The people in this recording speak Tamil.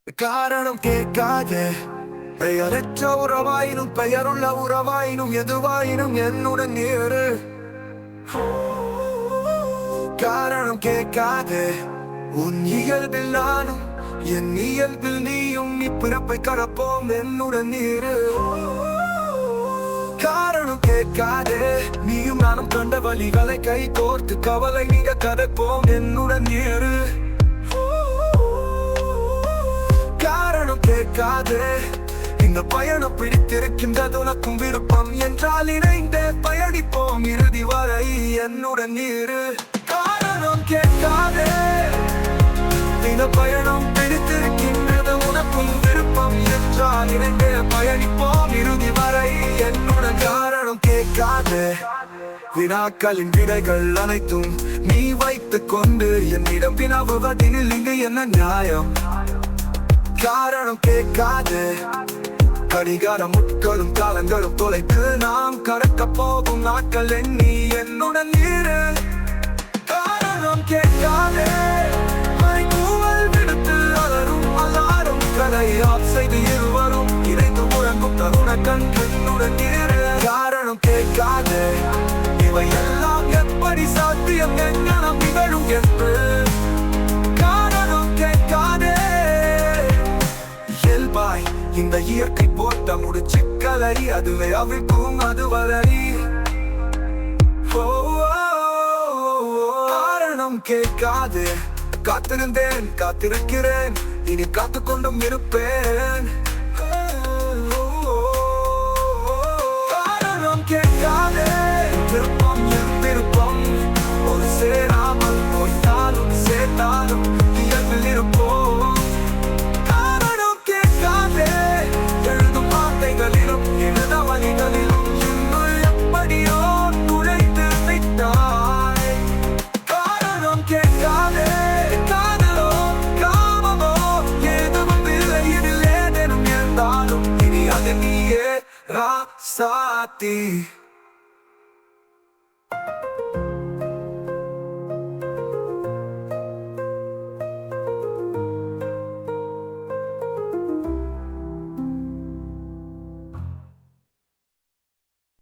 காரணம் கேட்காதே. பெயரற்ற உறவாயினும் பெயருள்ள உறவாயினும் எதுவாயினும் என்னுடன் நீரு. காரணம் கேட்காதே. உன் இயல்பில் நானும் என் இயல்பில் நீயும் இப்பிறப்பை கடப்போம் என்னுடன் நீரு. காரணம் கேட்காதே. நீயும் நானும் கண்ட வழிகளை கை கோர்த்து கவலை நீங்க கதைப்போம் என்னுடன் நீரு. காரணம் கேட்காதே. இந்த பயணம் பிடித்திருக்கின்றது உனக்கும் விருப்பம் என்றால் இணைந்தே பயணிப்போம் இறுதி வரை என்னுடன் நீரு. காரணம் கேட்காதே. இந்த பயணம் பிடித்திருக்கின்றது உனக்கும் விருப்பம் என்றால் இணைந்தே பயணிப்போம் இறுதி வரை என்னுடன். காரணம் கேட்காதே. வினாக்களின் விடைகள் அனைத்தும் நீ வைத்துக் கொண்டு என்னிடம் வினாவுவதில் இங்கு என்ன நியாயம்? காரணம் கேட்காதே. கடிகார முட்களும் காலங்களும் தொலைத்து நாம் கடக்க போகும் நாட்கள் எண்ணி என்னுடன் நீரு. காரணம் கேட்காதே. கூவல் விடுத்து அலரும் அலாரும் கதை ஆப் செய்து இருவரும் இணைந்து முழங்கும் தருண கண் என்னுடன் நீரு. காரணம் கேட்காதே. இவை எல்லாம் எப்படி சாத்தியம் எங்கனம் நிகழும் என்று காரணம் கேட்காதே. இயல்பாய் இந்த இயற்கை போட்ட முடிச்சுக்களை அதுவே அவிழ்க்கும் அதுவரை. காரணம் கேட்காது. காத்திருந்தேன் காத்திருக்கிறேன் இனி காத்துக்கொண்டும் இருப்பேன். காரணம் கேட்காதே. விருப்பம் என் விருப்பம் ஒரு சேராமல் போய்த்தாலும் சேர்த்தாலும் இயல்பில் இருப்போம். எழுத வழிகளிலும் இன்னும் எப்படியோ நுழைத்து விட்டாய். காரணம் கேட்காதே. காதலோ காமமோ எதுவும் இல்லை இதில் ஏதேனும் இருந்தாலும் இனி அது நீயே ராசாத்தி.